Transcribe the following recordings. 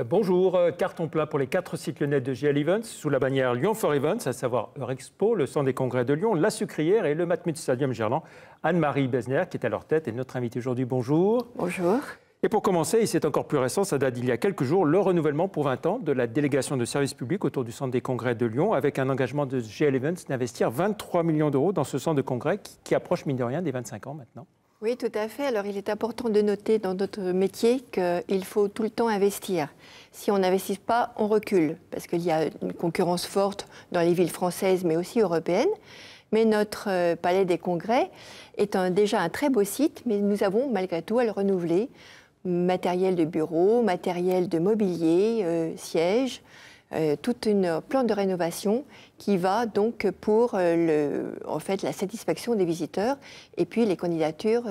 Bonjour, carton plein pour les 4 sites lyonnais de GL Events sous la bannière Lyon for Events, à savoir Eurexpo, le Centre des Congrès de Lyon, la Sucrière et le Matmut Stadium Gerland. Anne-Marie Besner qui est à leur tête est notre invitée aujourd'hui. Bonjour. Bonjour. Et pour commencer, et c'est encore plus récent, ça date d'il y a quelques jours, le renouvellement pour 20 ans de la délégation de services publics autour du Centre des Congrès de Lyon, avec un engagement de GL Events d'investir 23 millions d'euros dans ce centre de congrès qui approche mine de rien des 25 ans maintenant. Oui, tout à fait. Alors, il est important de noter dans notre métier qu'il faut tout le temps investir. Si on n'investit pas, on recule, parce qu'il y a une concurrence forte dans les villes françaises, mais aussi européennes. Mais notre palais des congrès est déjà un très beau site, mais nous avons malgré tout à le renouveler. Matériel de bureau, matériel de mobilier, sièges, toute une plan de rénovation qui va donc pour la satisfaction des visiteurs et puis les candidatures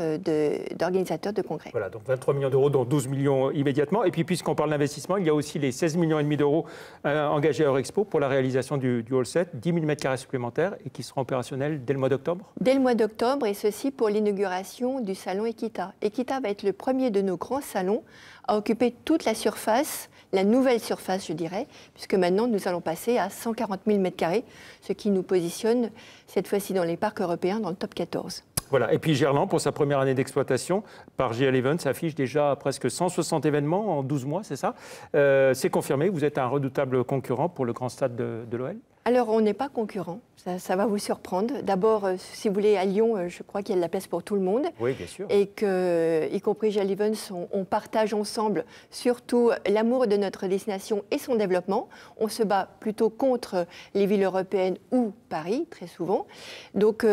d'organisateurs de congrès. Voilà, donc 23 millions d'euros, dont 12 millions immédiatement. Et puis, puisqu'on parle d'investissement, il y a aussi les 16,5 millions d'euros engagés à Eurexpo pour la réalisation du hall 7, 10 000 m² supplémentaires et qui seront opérationnels dès le mois d'octobre. Dès le mois d'octobre, et ceci pour l'inauguration du salon Equita. Equita va être le premier de nos grands salons à occuper toute la surface, la nouvelle surface, je dirais, puisque maintenant nous allons passer à 140 000 m², ce qui nous positionne cette fois-ci dans les parcs européens dans le top 14. Voilà. Et puis Gerland, pour sa première année d'exploitation, par GL Events, affiche déjà presque 160 événements en 12 mois, c'est ça? C'est confirmé, vous êtes un redoutable concurrent pour le grand stade de l'OL? Alors, on n'est pas concurrent, ça va vous surprendre. D'abord, si vous voulez, à Lyon, je crois qu'il y a de la place pour tout le monde. Oui, bien sûr. Et que, y compris GL Events, on partage ensemble surtout l'amour de notre destination et son développement. On se bat plutôt contre les villes européennes ou Paris, très souvent. Donc,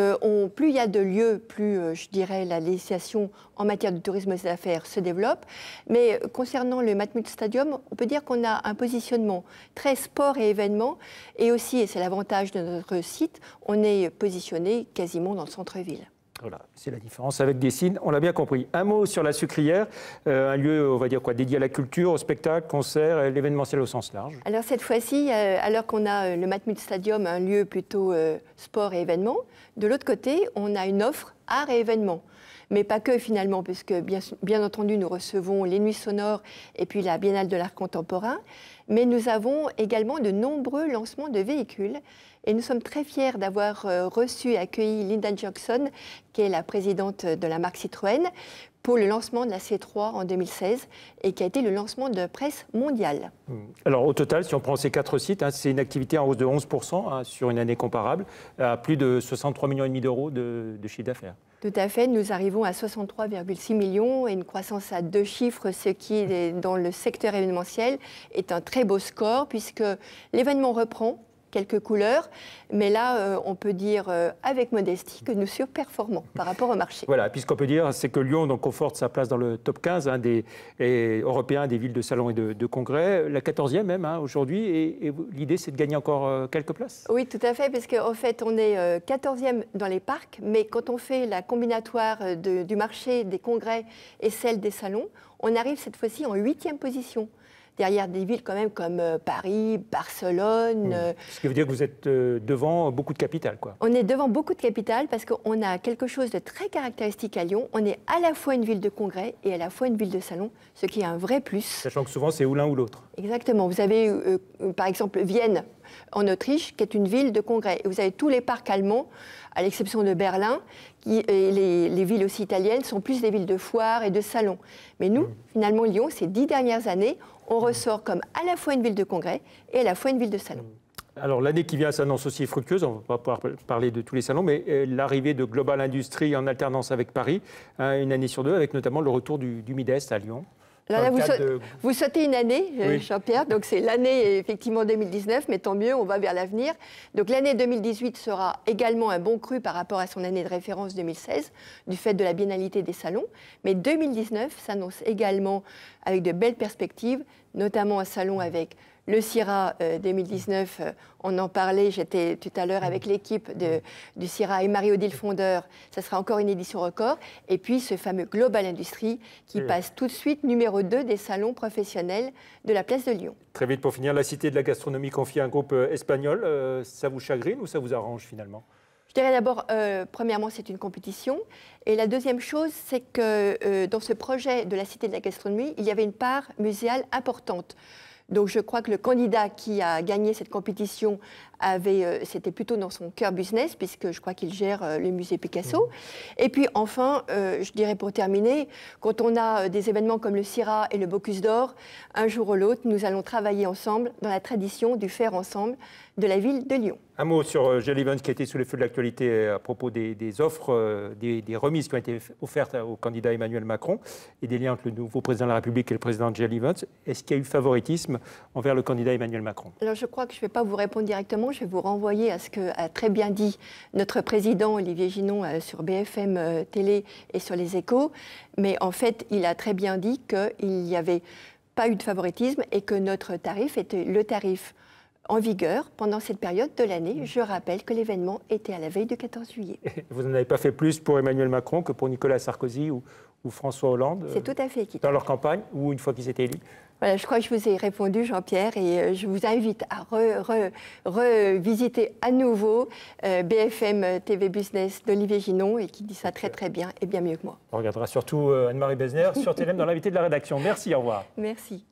plus il y a de lieux, plus, je dirais, la législation en matière de tourisme et d'affaires se développe. Mais concernant le Matmut Stadium, on peut dire qu'on a un positionnement très sport et événements, et aussi, et c'est l'avantage de notre site, on est positionné quasiment dans le centre-ville. Voilà, c'est la différence avec Dessines, on l'a bien compris. Un mot sur la Sucrière, un lieu, on va dire quoi, dédié à la culture, au spectacle, concert, et l'événementiel au sens large. Alors cette fois-ci, alors qu'on a le Matmut Stadium, un lieu plutôt sport et événements, de l'autre côté, on a une offre art et événements. Mais pas que finalement, puisque bien entendu, nous recevons les Nuits Sonores et puis la Biennale de l'Art Contemporain. Mais nous avons également de nombreux lancements de véhicules. Et nous sommes très fiers d'avoir reçu et accueilli Linda Jackson, qui est la présidente de la marque Citroën, pour le lancement de la C3 en 2016 et qui a été le lancement de presse mondiale. Alors au total, si on prend ces 4 sites, c'est une activité en hausse de 11% sur une année comparable, à plus de 63,5 millions d'euros de chiffre d'affaires. Tout à fait, nous arrivons à 63,6 millions et une croissance à 2 chiffres, ce qui, dans le secteur événementiel, est un très beau score puisque l'événement reprend. Quelques couleurs, mais là, on peut dire avec modestie que nous surperformons par rapport au marché. Voilà, puis ce qu'on peut dire, c'est que Lyon donc, conforte sa place dans le top 15 des européens des villes de salon et de congrès, la 14e même aujourd'hui, et l'idée c'est de gagner encore quelques places? Oui, tout à fait, parce qu'en fait, on est 14e dans les parcs, mais quand on fait la combinatoire du marché des congrès et celle des salons, on arrive cette fois-ci en 8e position. Derrière des villes quand même comme Paris, Barcelone. Ce qui veut dire que vous êtes devant beaucoup de capital, quoi. On est devant beaucoup de capital parce qu'on a quelque chose de très caractéristique à Lyon. On est à la fois une ville de congrès et à la fois une ville de salon, ce qui est un vrai plus. Sachant que souvent c'est ou l'un ou l'autre. Exactement. Vous avez par exemple Vienne en Autriche, qui est une ville de congrès. Et vous avez tous les parcs allemands, à l'exception de Berlin, et les villes aussi italiennes sont plus des villes de foires et de salons. Mais nous, finalement, Lyon, ces 10 dernières années, on ressort comme à la fois une ville de congrès et à la fois une ville de salon. Alors l'année qui vient s'annonce aussi fructueuse, on ne va pas pouvoir parler de tous les salons, mais l'arrivée de Global Industries en alternance avec Paris, une année sur deux, avec notamment le retour du Midest à Lyon. Alors là, vous sautez une année, oui. Jean-Pierre, donc c'est l'année effectivement 2019, mais tant mieux, on va vers l'avenir. Donc l'année 2018 sera également un bon cru par rapport à son année de référence 2016, du fait de la biennalité des salons. Mais 2019 s'annonce également avec de belles perspectives, notamment un salon avec le CIRA 2019, on en parlait, j'étais tout à l'heure avec l'équipe du CIRA et Marie-Odile Fondeur, ça sera encore une édition record. Et puis ce fameux Global Industries qui passe tout de suite numéro 2 des salons professionnels de la place de Lyon. Très vite pour finir, la Cité de la Gastronomie confiée à un groupe espagnol, ça vous chagrine ou ça vous arrange finalement? Je dirais d'abord, premièrement, c'est une compétition. Et la deuxième chose, c'est que dans ce projet de la Cité de la Gastronomie, il y avait une part muséale importante. Donc je crois que le candidat qui a gagné cette compétition c'était plutôt dans son cœur business, puisque je crois qu'il gère le musée Picasso. Et puis enfin, je dirais pour terminer, quand on a des événements comme le CIRA et le Bocuse d'Or, un jour ou l'autre, nous allons travailler ensemble dans la tradition du faire ensemble de la ville de Lyon. Un mot sur GL Events qui a été sous les feux de l'actualité à propos des offres, des remises qui ont été offertes au candidat Emmanuel Macron et des liens entre le nouveau président de la République et le président de GL Events. Est-ce qu'il y a eu favoritisme envers le candidat Emmanuel Macron? Alors je crois que je ne vais pas vous répondre directement, je vais vous renvoyer à ce qu'a très bien dit notre président Olivier Ginon sur BFM Télé et sur Les Échos. Mais en fait, il a très bien dit qu'il n'y avait pas eu de favoritisme et que notre tarif était le tarif en vigueur pendant cette période de l'année. Je rappelle que l'événement était à la veille du 14 juillet. Vous n'en avez pas fait plus pour Emmanuel Macron que pour Nicolas Sarkozy ou François Hollande? C'est tout à fait équitable. Dans leur campagne ou une fois qu'ils étaient élus? Voilà, je crois que je vous ai répondu, Jean-Pierre, et je vous invite à revisiter à nouveau BFM TV Business d'Olivier Ginon, et qui dit ça très très bien et bien mieux que moi. On regardera surtout Anne-Marie Besner sur TLM dans l'invité de la rédaction. Merci, au revoir. Merci.